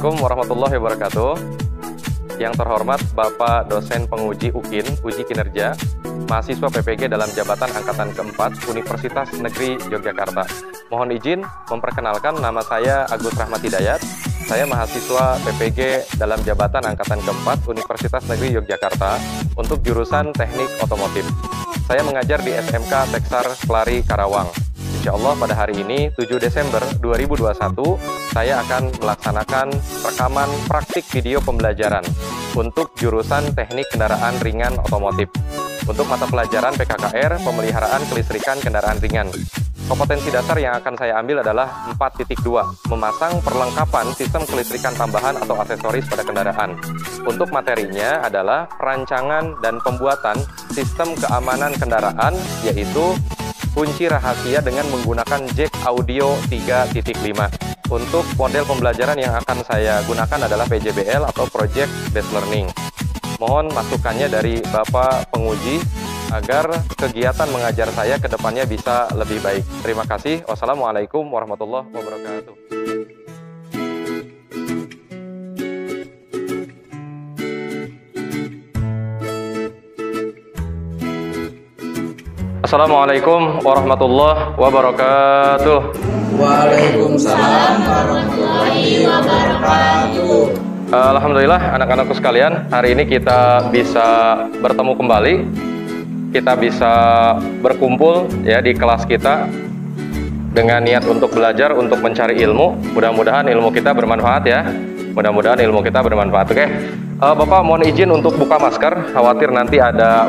Assalamualaikum warahmatullahi wabarakatuh. Yang terhormat Bapak dosen penguji UKIN, uji kinerja, mahasiswa PPG dalam jabatan angkatan keempat Universitas Negeri Yogyakarta. Mohon izin memperkenalkan, nama saya Agus Rahmat Hidayat. Saya mahasiswa PPG dalam jabatan angkatan keempat Universitas Negeri Yogyakarta untuk jurusan Teknik Otomotif. Saya mengajar di SMK Teksar Kelari Karawang. Insya Allah pada hari ini 7 Desember 2021 saya akan melaksanakan rekaman praktik video pembelajaran untuk jurusan Teknik Kendaraan Ringan Otomotif. Untuk mata pelajaran PKKR Pemeliharaan Kelistrikan Kendaraan Ringan. Kompetensi dasar yang akan saya ambil adalah 4.2, memasang perlengkapan sistem kelistrikan tambahan atau aksesoris pada kendaraan. Untuk materinya adalah perancangan dan pembuatan sistem keamanan kendaraan, yaitu kunci rahasia dengan menggunakan jack audio 3.5. Untuk model pembelajaran yang akan saya gunakan adalah PJBL atau Project Based Learning. Mohon masukannya dari Bapak penguji agar kegiatan mengajar saya ke depannya bisa lebih baik. Terima kasih. Wassalamualaikum warahmatullahi wabarakatuh. Assalamualaikum warahmatullahi wabarakatuh. Waalaikumsalam warahmatullahi wabarakatuh. Alhamdulillah anak-anakku sekalian, hari ini kita bisa bertemu kembali. Kita bisa berkumpul ya di kelas kita dengan niat untuk belajar, untuk mencari ilmu. Mudah-mudahan ilmu kita bermanfaat ya. Mudah-mudahan ilmu kita bermanfaat. Oke. Bapak mohon izin untuk buka masker, khawatir nanti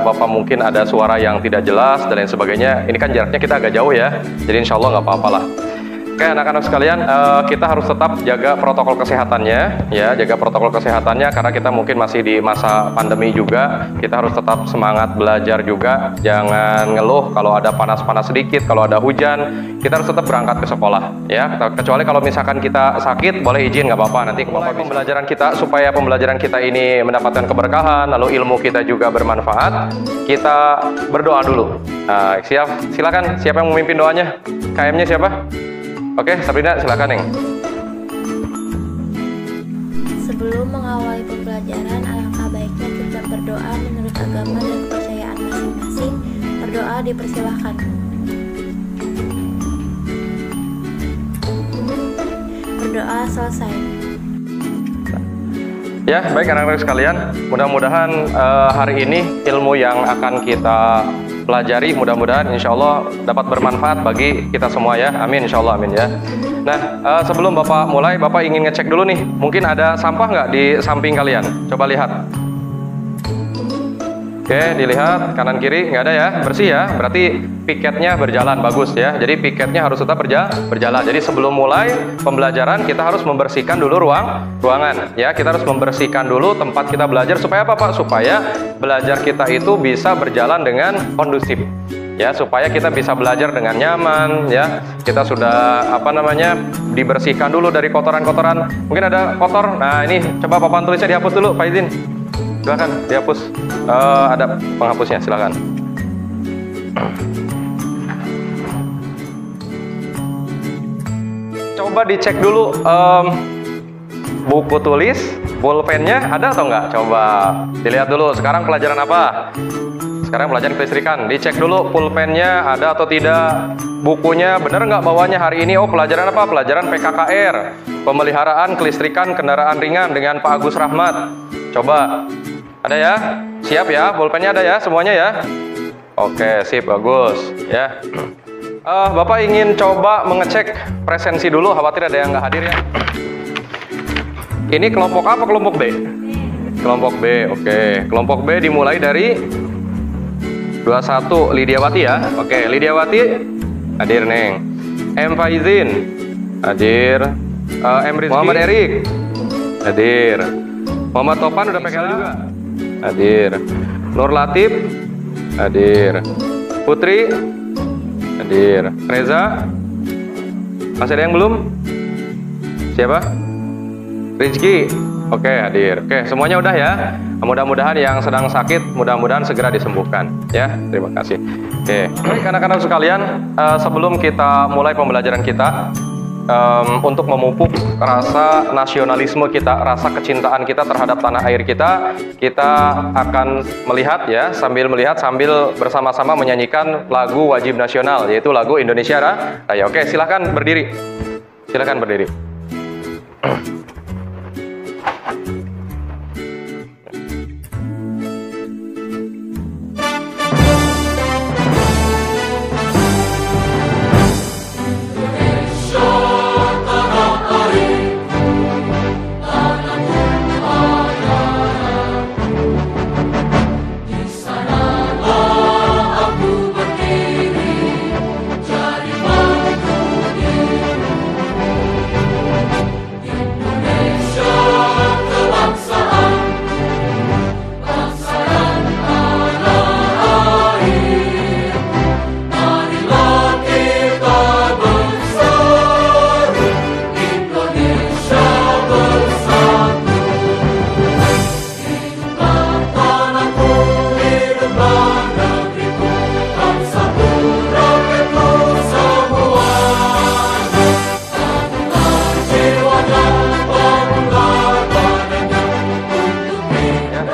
Bapak mungkin ada suara yang tidak jelas dan lain sebagainya. Ini kan jaraknya kita agak jauh ya, jadi insya Allah nggak apa-apa lah. Oke anak-anak sekalian, kita harus tetap jaga protokol kesehatannya ya, jaga protokol kesehatannya karena kita mungkin masih di masa pandemi juga. Kita harus tetap semangat belajar juga, jangan ngeluh kalau ada panas-panas sedikit, kalau ada hujan, kita harus tetap berangkat ke sekolah ya. Kecuali kalau misalkan kita sakit, boleh izin nggak apa-apa, nanti mulai pembelajaran kita supaya pembelajaran kita ini mendapatkan keberkahan, lalu ilmu kita juga bermanfaat. Kita berdoa dulu. Silakan, siapa yang memimpin doanya? KM-nya siapa? Oke, Sabrina silakan Neng. Sebelum mengawali pembelajaran, alangkah baiknya kita berdoa menurut agama dan kepercayaan masing-masing. Berdoa dipersilahkan. Berdoa selesai. Ya, baik anak-anak sekalian, mudah-mudahan hari ini ilmu yang akan kita pelajari mudah-mudahan insya Allah dapat bermanfaat bagi kita semua ya, amin insya Allah, amin ya. Nah, sebelum Bapak mulai, Bapak ingin ngecek dulu nih, mungkin ada sampah nggak di samping kalian? Coba lihat. Oke, dilihat kanan kiri nggak ada ya, bersih ya, berarti piketnya berjalan bagus ya. Jadi piketnya harus tetap berjalan. Jadi sebelum mulai pembelajaran kita harus membersihkan dulu ruangan ya. Kita harus membersihkan dulu tempat kita belajar supaya apa Pak? Supaya belajar kita itu bisa berjalan dengan kondusif ya, supaya kita bisa belajar dengan nyaman ya. Kita sudah dibersihkan dulu dari kotoran-kotoran. Mungkin ada kotor. Nah, ini coba papan tulisnya dihapus dulu Pak Izin. Silakan dihapus. Ada penghapusnya, silakan. Coba dicek dulu buku tulis, pulpennya ada atau enggak? Coba dilihat dulu. Sekarang pelajaran apa? Sekarang pelajaran kelistrikan. Dicek dulu pulpennya ada atau tidak. Bukunya benar nggak bawanya hari ini? Oh, pelajaran apa? Pelajaran PKKR, Pemeliharaan Kelistrikan Kendaraan Ringan dengan Pak Agus Rahmat. Coba. Ada ya? Siap ya? Pulpennya ada ya? Semuanya ya? Oke, sip, bagus ya. Bapak ingin coba mengecek presensi dulu, khawatir ada yang nggak hadir ya. Ini kelompok apa? Kelompok B? Kelompok B, oke. Kelompok B dimulai dari 21 Lidiawati ya. Oke, Lidiawati hadir Neng. M. Faizin hadir. M. Rizky Muhammad Erik hadir. Muhammad Topan udah PKL juga hadir. Nur Latif hadir. Putri hadir. Reza, masih ada yang belum? Siapa? Rizky, oke hadir. Oke, semuanya udah ya. Mudah-mudahan yang sedang sakit mudah-mudahan segera disembuhkan ya. Terima kasih. Oke, baik anak-anak sekalian, sebelum kita mulai pembelajaran kita, untuk memupuk rasa nasionalisme kita, rasa kecintaan kita terhadap tanah air kita. Kita akan melihat ya, sambil bersama-sama menyanyikan lagu wajib nasional, yaitu lagu Indonesia Raya. Oke, silakan berdiri. Silakan berdiri.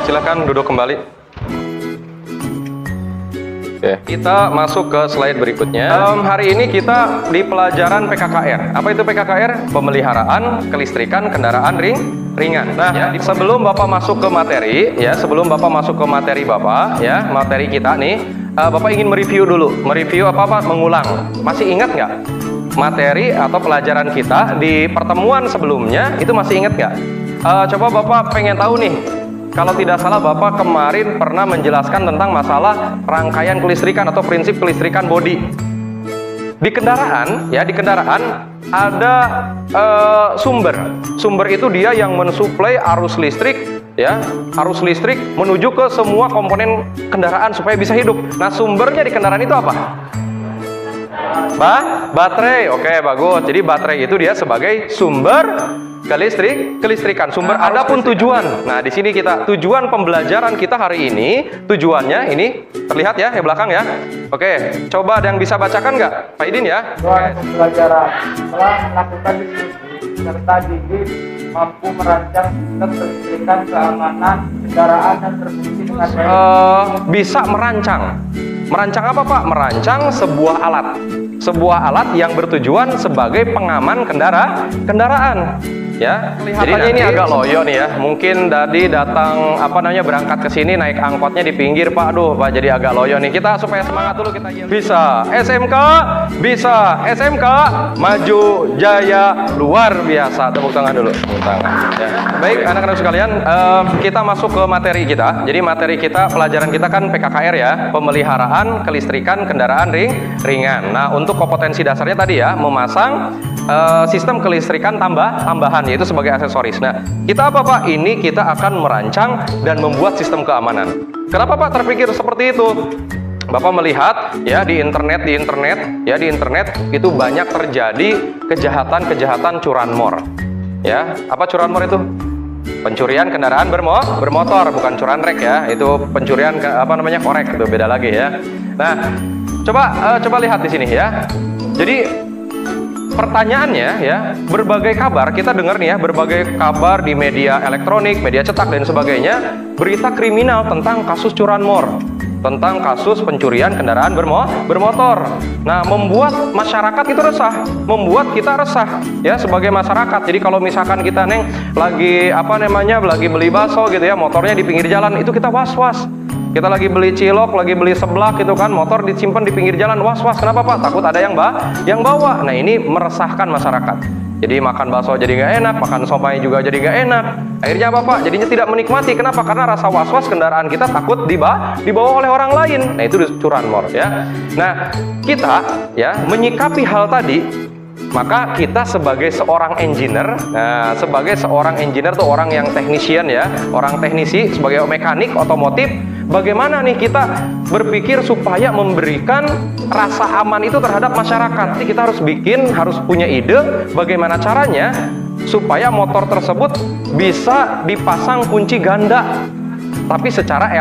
Silakan duduk kembali. Oke, kita masuk ke slide berikutnya. Hari ini kita di pelajaran PKKR. Apa itu PKKR? Pemeliharaan kelistrikan kendaraan ringan. Nah, ya, sebelum Bapak masuk ke materi, ya, materi kita nih, Bapak ingin mereview dulu. Mereview apa? Mengulang. Masih ingat nggak materi atau pelajaran kita di pertemuan sebelumnya? Itu masih ingat nggak? Coba Bapak pengen tahu nih. Kalau tidak salah Bapak kemarin pernah menjelaskan tentang masalah rangkaian kelistrikan atau prinsip kelistrikan bodi. Di kendaraan ada sumber. Sumber itu dia yang mensuplai arus listrik, ya, arus listrik menuju ke semua komponen kendaraan supaya bisa hidup. Nah, sumbernya di kendaraan itu apa? Baterai. Oke, bagus. Jadi baterai itu dia sebagai sumber kelistrikan, sumber. Adapun tujuan. Nah, di sini tujuan pembelajaran kita hari ini, tujuannya ini terlihat ya, di belakang ya. Oke, coba ada yang bisa bacakan nggak, Pak Idin ya? Tujuan pembelajaran telah melakukan diskusi serta gigih mampu merancang sistem kelistrikan keamanan kendaraan dan berfungsi dengan baik. Bisa merancang. Merancang apa, Pak? Merancang sebuah alat yang bertujuan sebagai pengaman kendaraan. Ya, kelihatannya ini agak loyo nih ya. Mungkin tadi datang berangkat ke sini naik angkotnya di pinggir, Pak. Aduh, Pak, jadi agak loyo nih. Kita supaya semangat dulu kita bisa. SMK maju jaya luar biasa. Tepuk tangan dulu. Tepuk tangan. Ya. Baik, anak-anak sekalian, kita masuk ke materi kita. Jadi materi kita, pelajaran kita kan PKKR ya, pemeliharaan kelistrikan kendaraan ringan. Nah, untuk kompetensi dasarnya tadi ya, memasang sistem kelistrikan tambahan, yaitu sebagai aksesoris. Nah, kita apa, Pak? Ini kita akan merancang dan membuat sistem keamanan. Kenapa, Pak, terpikir seperti itu? Bapak melihat ya di internet itu banyak terjadi kejahatan curanmor. Ya, apa curanmor itu? Pencurian kendaraan bermotor, bukan curanrek ya. Itu pencurian korek, itu beda lagi ya. Nah, coba lihat di sini ya. Jadi pertanyaannya ya, berbagai kabar kita dengar nih ya, berbagai kabar di media elektronik, media cetak dan sebagainya, berita kriminal tentang kasus curanmor, tentang kasus pencurian kendaraan bermotor. Nah, membuat masyarakat itu resah, membuat kita resah ya sebagai masyarakat. Jadi kalau misalkan kita lagi lagi beli bakso gitu ya, motornya di pinggir jalan, itu kita was-was. Kita lagi beli cilok, lagi beli seblak gitu kan, motor disimpan di pinggir jalan, was-was. Kenapa, Pak? Takut ada yang bawa. Nah, ini meresahkan masyarakat. Jadi makan bakso jadi nggak enak, makan somai juga jadi nggak enak. Akhirnya apa, Pak? Jadinya tidak menikmati. Kenapa? Karena rasa was-was kendaraan kita takut dibawa oleh orang lain. Nah, itu curanmor ya. Nah, kita ya menyikapi hal tadi, maka kita sebagai seorang engineer, sebagai seorang engineer tuh orang yang technician ya, orang teknisi, sebagai mekanik otomotif, bagaimana nih kita berpikir supaya memberikan rasa aman itu terhadap masyarakat. Jadi kita harus punya ide bagaimana caranya supaya motor tersebut bisa dipasang kunci ganda. tapi secara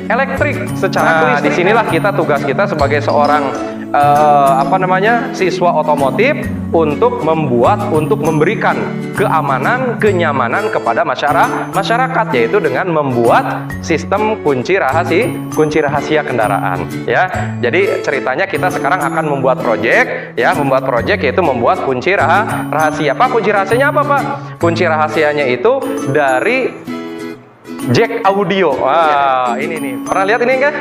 elektrik, secara disinilah tugas kita sebagai seorang siswa otomotif untuk memberikan keamanan, kenyamanan kepada masyarakat, yaitu dengan membuat sistem kunci rahasia kendaraan, ya. Jadi ceritanya kita sekarang akan membuat proyek yaitu membuat kunci rahasia. Pak, kunci rahasianya apa, Pak? Kunci rahasianya itu dari jack audio. Wah, ini nih. Pernah lihat ini enggak?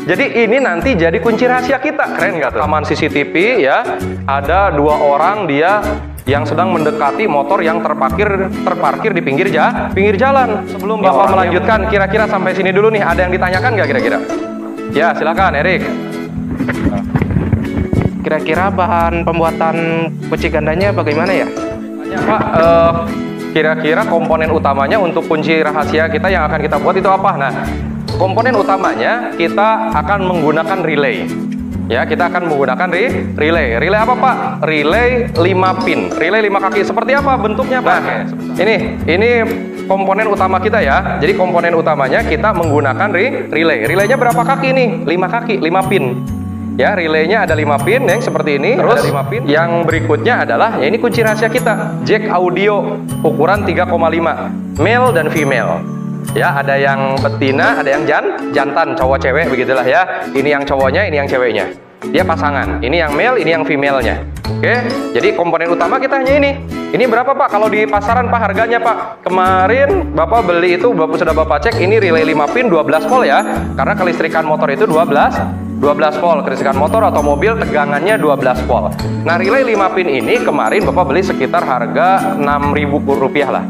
Jadi ini nanti jadi kunci rahasia kita. Keren nggak tuh? Rekaman CCTV ya. Ada 2 orang dia yang sedang mendekati motor yang terparkir di pinggir jalan. Sebelum Bapak melanjutkan, kira-kira sampai sini dulu nih, ada yang ditanyakan nggak kira-kira? Ya, silakan Erik. Kira-kira bahan pembuatan kunci gandanya bagaimana ya? Pak, kira-kira komponen utamanya untuk kunci rahasia kita yang akan kita buat itu apa? Nah, komponen utamanya kita akan menggunakan relay. Ya, kita akan menggunakan relay. Relay apa, Pak? Relay 5 pin. Relay 5 kaki. Seperti apa bentuknya, Pak? Nah, ini komponen utama kita ya. Jadi komponen utamanya kita menggunakan relay. Relaynya berapa kaki nih? 5 kaki, 5 pin. Ya, relaynya ada 5 pin yang seperti ini. Terus ada 5 pin. Yang berikutnya adalah ya ini kunci rahasia kita. Jack audio ukuran 3,5. Male dan female. Ya, ada yang betina, ada yang jantan, cowok cewek begitulah ya. Ini yang cowoknya, ini yang ceweknya. Dia pasangan. Ini yang male, ini yang female-nya. Oke. Jadi komponen utama kita hanya ini. Ini berapa, Pak? Kalau di pasaran, Pak, harganya, Pak? Kemarin Bapak beli itu sudah Bapak cek, ini relay 5 pin 12 volt ya. Karena kelistrikan motor itu 12 volt. Kelistrikan motor atau mobil tegangannya 12 volt. Nah, relay 5 pin ini kemarin Bapak beli sekitar harga Rp6.000 lah.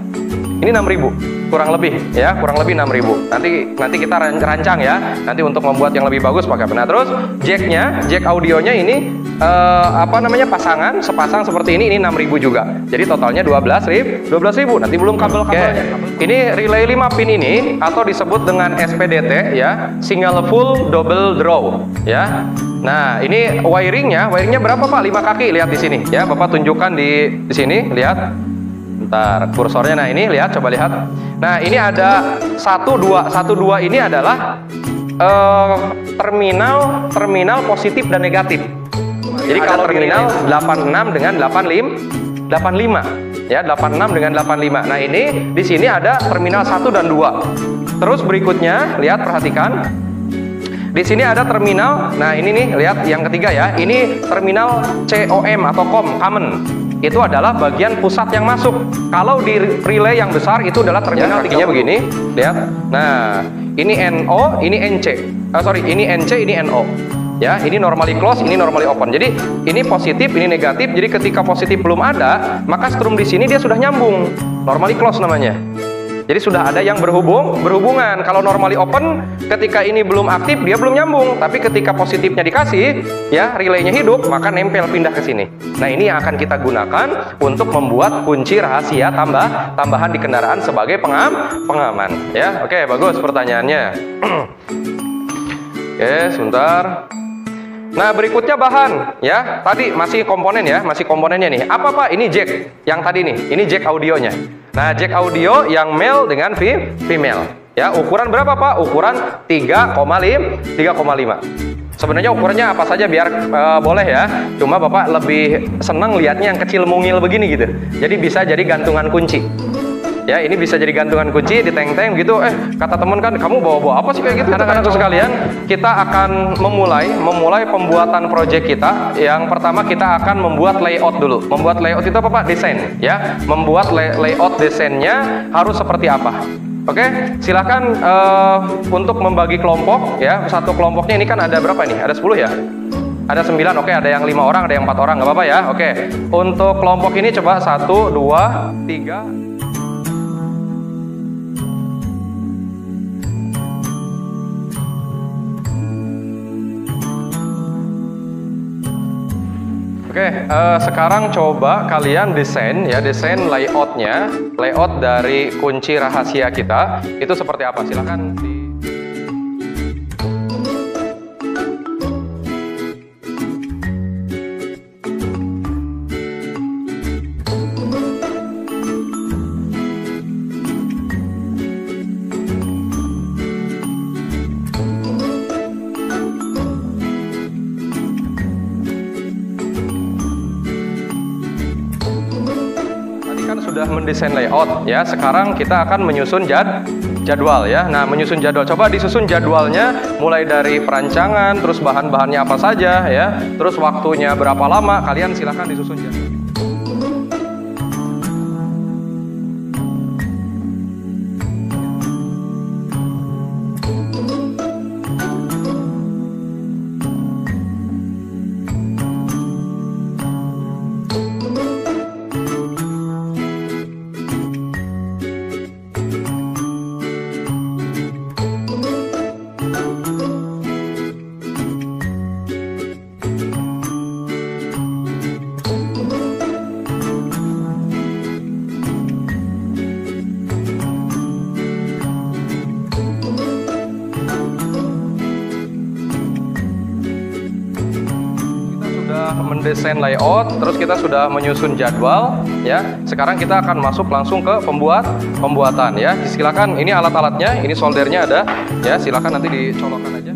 Ini 6.000 kurang lebih 6.000. Nanti kita rancang ya. Nanti untuk membuat yang lebih bagus pakai apa. Nah, terus jack audionya ini pasangan, sepasang seperti ini 6.000 juga. Jadi totalnya 12.000. Nanti belum kabel-kabelnya. Ini relay 5 pin ini atau disebut dengan SPDT ya, single full double draw ya. Nah, ini wiringnya berapa, Pak? 5 kaki. Lihat di sini ya. Bapak tunjukkan di sini, lihat. Bentar, kursornya. Nah, ini lihat, coba lihat. Nah, ini ada 1, 2 ini adalah terminal positif dan negatif. Jadi kalau terminal 86 dengan 85 ya, 86 dengan 85. Nah, ini di sini ada terminal 1 dan 2. Terus berikutnya, lihat, perhatikan. Di sini ada terminal. Nah, ini nih, lihat yang ketiga ya. Ini terminal COM atau common. Itu adalah bagian pusat yang masuk. Kalau di relay yang besar itu adalah terminal kakinya begini, lihat. Nah, ini NO, ini NC. Ini NC, ini NO. Ya, ini normally close, ini normally open. Jadi ini positif, ini negatif. Jadi ketika positif belum ada, maka strum di sini dia sudah nyambung. Normally close namanya. Jadi sudah ada yang berhubungan. Kalau normally open, ketika ini belum aktif, dia belum nyambung. Tapi ketika positifnya dikasih, ya relaynya hidup, maka nempel pindah ke sini. Nah, ini yang akan kita gunakan untuk membuat kunci rahasia tambahan di kendaraan sebagai pengaman. Ya, oke, bagus pertanyaannya. Oke, sebentar. Nah, berikutnya bahan ya. Tadi masih komponen ya, masih komponennya nih. Apa, Pak? Ini jack yang tadi nih. Ini jack audionya. Nah, jack audio yang male dengan female. Ya, ukuran berapa, Pak? Ukuran 3,5. Sebenarnya ukurannya apa saja biar boleh ya. Cuma Bapak lebih senang lihatnya yang kecil mungil begini gitu. Jadi bisa jadi gantungan kunci. Ya, ini bisa jadi gantungan kunci di teng-teng gitu. Kata temen kan, kamu bawa-bawa apa sih kayak gitu? Anak-anak sekalian, kita akan memulai pembuatan proyek kita. Yang pertama kita akan membuat layout dulu. Membuat layout itu apa, Pak? Desain ya. Membuat layout desainnya harus seperti apa? Oke, silakan untuk membagi kelompok ya. Satu kelompoknya ini kan ada berapa nih? Ada 10 ya? Ada 9, oke, ada yang 5 orang, ada yang 4 orang, nggak apa-apa ya. Oke, untuk kelompok ini coba 1, 2, 3. Oke, sekarang coba kalian desain layoutnya, layout dari kunci rahasia kita itu seperti apa? Silakan mendesain layout ya. Sekarang kita akan menyusun jadwal ya. Nah, menyusun jadwal. Coba disusun jadwalnya mulai dari perancangan, terus bahan-bahannya apa saja ya, terus waktunya berapa lama. Kalian silahkan disusun jadwal. Mendesain layout, terus kita sudah menyusun jadwal ya. Sekarang kita akan masuk langsung ke pembuatan ya. Silakan, ini alat-alatnya, ini soldernya ada ya. Silakan nanti dicolokkan aja.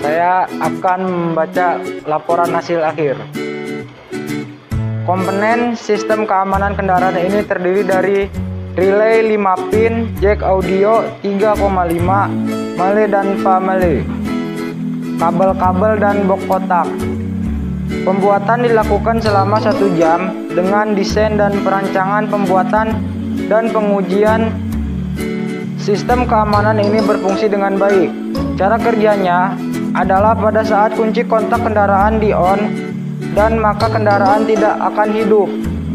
Saya akan membaca laporan hasil akhir. Komponen sistem keamanan kendaraan ini terdiri dari relay 5 pin, jack audio 3,5, male dan family, kabel-kabel dan box kotak. Pembuatan dilakukan selama 1 jam dengan desain dan perancangan pembuatan dan pengujian sistem keamanan ini berfungsi dengan baik. Cara kerjanya adalah pada saat kunci kontak kendaraan di on dan maka kendaraan tidak akan hidup.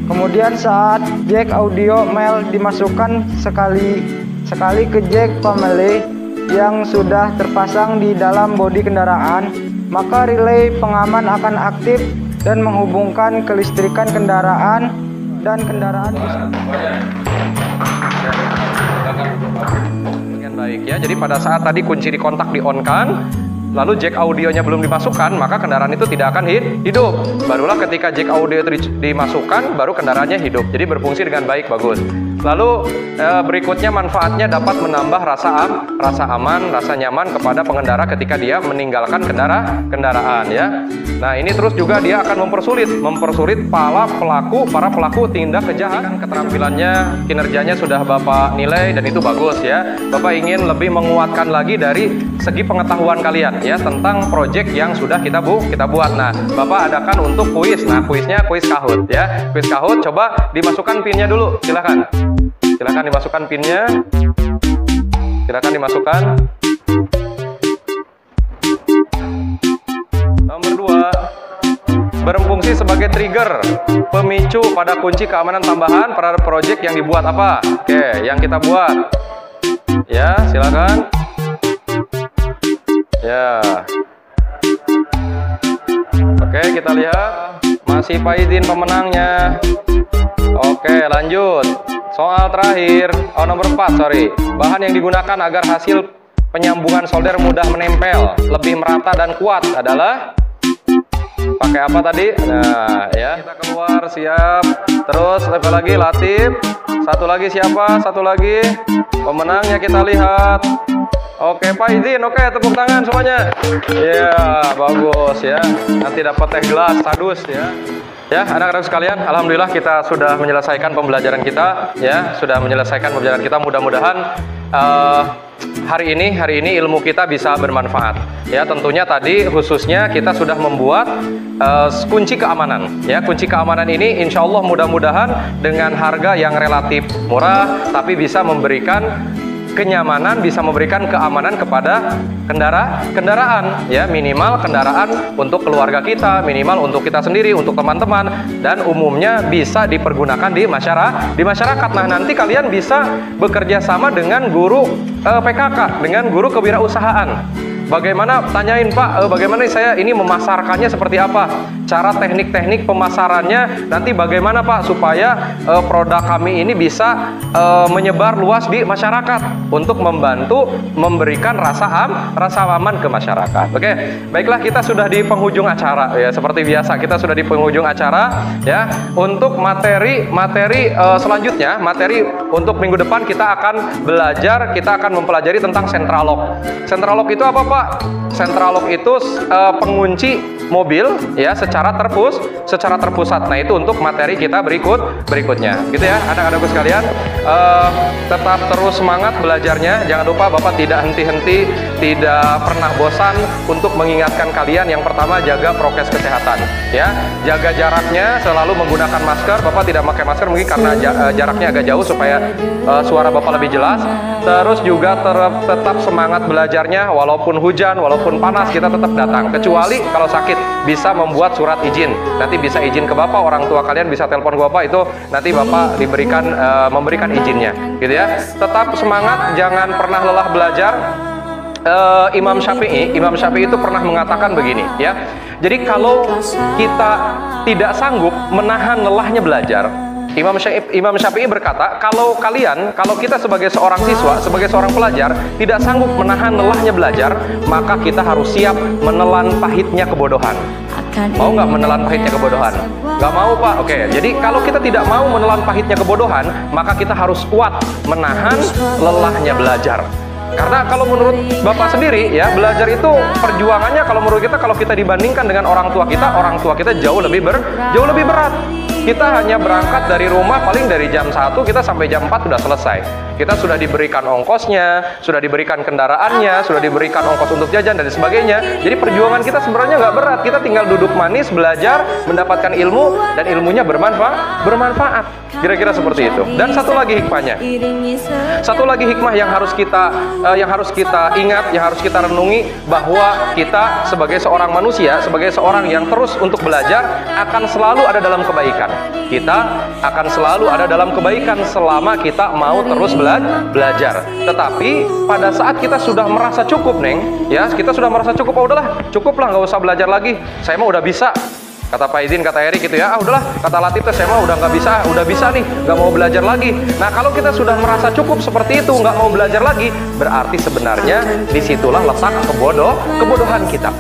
Kemudian saat jack audio male dimasukkan sekali ke jack family yang sudah terpasang di dalam bodi kendaraan, maka relay pengaman akan aktif dan menghubungkan kelistrikan kendaraan dan kendaraan bisa. Baik ya, jadi pada saat tadi kunci di kontak di on kan, lalu jack audionya belum dimasukkan, maka kendaraan itu tidak akan hidup. Barulah ketika jack audio itu dimasukkan, baru kendaraannya hidup. Jadi berfungsi dengan baik, bagus. Lalu berikutnya manfaatnya dapat menambah rasa aman, rasa nyaman kepada pengendara ketika dia meninggalkan kendaraan ya. Nah ini terus juga dia akan mempersulit para pelaku tindak kejahatan. Keterampilannya, kinerjanya sudah Bapak nilai dan itu bagus ya. Bapak ingin lebih menguatkan lagi dari segi pengetahuan kalian ya tentang proyek yang sudah kita buat. Nah Bapak adakan untuk kuis. Nah kuisnya kuis Kahoot ya. Kuis Kahoot, coba dimasukkan pinnya dulu, silakan. Silakan dimasukkan pinnya. Silakan dimasukkan. Nomor 2, berfungsi sebagai trigger, pemicu pada kunci keamanan tambahan pada proyek yang dibuat apa? Oke, yang kita buat. Ya, silakan. Ya. Oke, kita lihat. Masih Pak Idin pemenangnya. Oke, lanjut. Soal terakhir, nomor 4, sorry. Bahan yang digunakan agar hasil penyambungan solder mudah menempel, lebih merata dan kuat adalah pakai apa tadi? Nah, ya. Kita keluar, siap. Terus level lagi, Latif. Satu lagi siapa? Satu lagi. Pemenangnya kita lihat. Oke, Pak Idin. Oke, tepuk tangan semuanya. Ya, bagus ya. Nanti dapat teh gelas, sadus ya. Ya, anak-anak sekalian, alhamdulillah kita sudah menyelesaikan pembelajaran kita, ya, Mudah-mudahan hari ini ilmu kita bisa bermanfaat. Ya, tentunya tadi khususnya kita sudah membuat kunci keamanan. Ya, kunci keamanan ini insya Allah mudah-mudahan dengan harga yang relatif murah, tapi bisa memberikan kenyamanan, bisa memberikan keamanan kepada kendaraan ya, minimal kendaraan untuk keluarga kita, minimal untuk kita sendiri, untuk teman-teman, dan umumnya bisa dipergunakan di masyarakat. Nah, nanti kalian bisa bekerja sama dengan guru PKK, dengan guru kewirausahaan. Bagaimana, tanyain Pak, bagaimana saya ini memasarkannya seperti apa? Cara teknik-teknik pemasarannya nanti bagaimana Pak supaya produk kami ini bisa menyebar luas di masyarakat untuk membantu memberikan rasa aman ke masyarakat. Oke, baiklah, kita sudah di penghujung acara ya, seperti biasa kita sudah di penghujung acara ya. Untuk materi selanjutnya, materi untuk minggu depan kita akan mempelajari tentang central lock. Central lock itu apa Pak? Central lock itu pengunci mobil ya secara terpusat. Nah, itu untuk materi kita berikutnya. Gitu ya, anak-anakku sekalian. Tetap terus semangat belajarnya. Jangan lupa Bapak tidak henti-henti, tidak pernah bosan untuk mengingatkan kalian. Yang pertama, jaga prokes kesehatan ya. Jaga jaraknya, selalu menggunakan masker. Bapak tidak pakai masker mungkin karena jaraknya agak jauh supaya suara Bapak lebih jelas. Terus juga tetap semangat belajarnya, walaupun hujan, walaupun panas, kita tetap datang. Kecuali kalau sakit, bisa membuat surat izin. Nanti bisa izin ke Bapak, orang tua kalian bisa telepon ke Bapak, itu nanti Bapak memberikan izinnya, gitu ya. Tetap semangat, jangan pernah lelah belajar. Imam Syafi'i itu pernah mengatakan begini, ya. Jadi kalau kita tidak sanggup menahan lelahnya belajar, Imam Syafi'i berkata, kalau kita sebagai seorang siswa, sebagai seorang pelajar tidak sanggup menahan lelahnya belajar, maka kita harus siap menelan pahitnya kebodohan. Mau nggak menelan pahitnya kebodohan? Nggak mau Pak? Oke, jadi kalau kita tidak mau menelan pahitnya kebodohan, maka kita harus kuat menahan lelahnya belajar. Karena kalau menurut Bapak sendiri ya, belajar itu perjuangannya kalau menurut kita, kalau kita dibandingkan dengan orang tua kita jauh lebih berat. Kita hanya berangkat dari rumah paling dari jam 1, kita sampai jam 4 sudah selesai. Kita sudah diberikan ongkosnya, sudah diberikan kendaraannya, sudah diberikan ongkos untuk jajan dan sebagainya. Jadi perjuangan kita sebenarnya nggak berat. Kita tinggal duduk manis, belajar, mendapatkan ilmu, dan ilmunya bermanfaat. Kira-kira seperti itu. Dan satu lagi hikmahnya. Satu lagi hikmah yang harus kita ingat, yang harus kita renungi, bahwa kita sebagai seorang manusia, sebagai seorang yang terus untuk belajar, akan selalu ada dalam kebaikan. Kita akan selalu ada dalam kebaikan selama kita mau terus belajar. Tetapi pada saat kita sudah merasa cukup, Neng, ya, kita sudah merasa cukup, oh udahlah, cukuplah, nggak usah belajar lagi, saya mah udah bisa. Kata Pak Idin, kata Erik gitu ya, udahlah, kata Latif saya mah udah nggak bisa, udah bisa nih, nggak mau belajar lagi. Nah kalau kita sudah merasa cukup seperti itu, nggak mau belajar lagi, berarti sebenarnya disitulah letak kebodohan kita.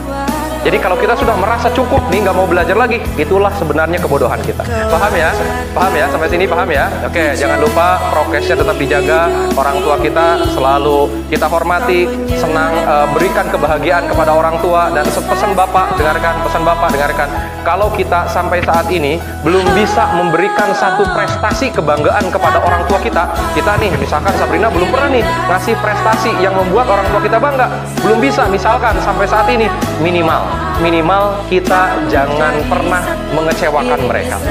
Jadi kalau kita sudah merasa cukup nih, nggak mau belajar lagi, itulah sebenarnya kebodohan kita. Paham ya? Paham ya? Sampai sini paham ya? Oke, jangan lupa prokesnya tetap dijaga. Orang tua kita selalu kita hormati, senang, berikan kebahagiaan kepada orang tua. Dan pesan Bapak, dengarkan. Kalau kita sampai saat ini belum bisa memberikan satu prestasi kebanggaan kepada orang tua kita nih, misalkan Sabrina belum pernah nih ngasih prestasi yang membuat orang tua kita bangga, belum bisa misalkan sampai saat ini, minimal kita jangan pernah mengecewakan mereka.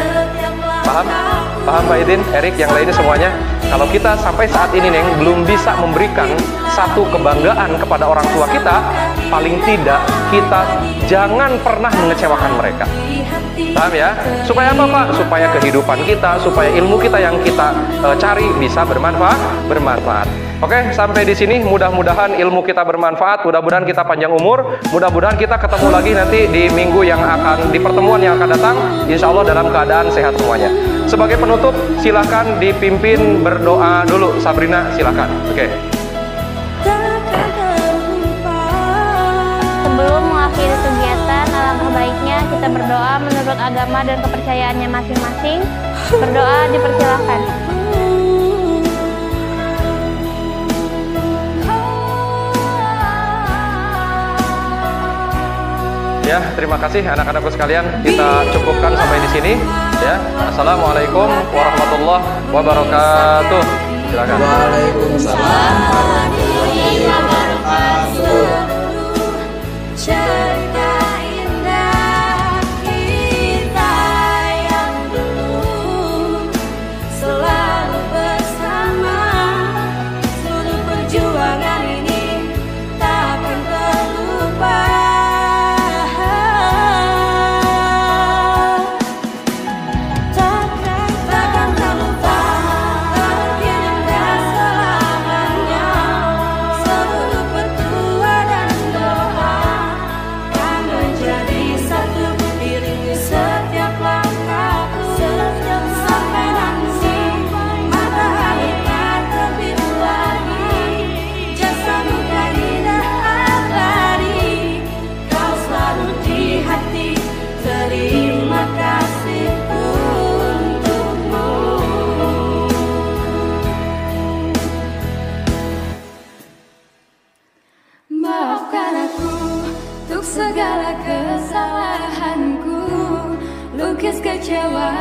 Paham Pak Idin, Erik, yang lainnya semuanya? Kalau kita sampai saat ini Neng belum bisa memberikan satu kebanggaan kepada orang tua kita, paling tidak kita jangan pernah mengecewakan mereka. Paham ya? Supaya apa Pak? Supaya kehidupan kita, supaya ilmu kita yang kita cari bisa bermanfaat. Oke, sampai di sini mudah-mudahan ilmu kita bermanfaat, mudah-mudahan kita panjang umur, mudah-mudahan kita ketemu lagi nanti di minggu yang akan, di pertemuan yang akan datang, insya Allah dalam keadaan sehat semuanya. Sebagai penutup, silahkan dipimpin berdoa dulu, Sabrina, silahkan. Oke. Sebelum mengakhiri kegiatan, alangkah baiknya kita berdoa menurut agama dan kepercayaannya masing-masing. Berdoa dipersilakan. Ya, terima kasih anak-anakku sekalian. Kita cukupkan sampai di sini. Ya, assalamualaikum warahmatullahi wabarakatuh. Silakan. Waalaikumsalam warahmatullahi wabarakatuh. Cerita indah kita yang dulu selalu bersama, seluruh perjuangan ini takkan terlupa. Segala kesalahanku, lukis kecewa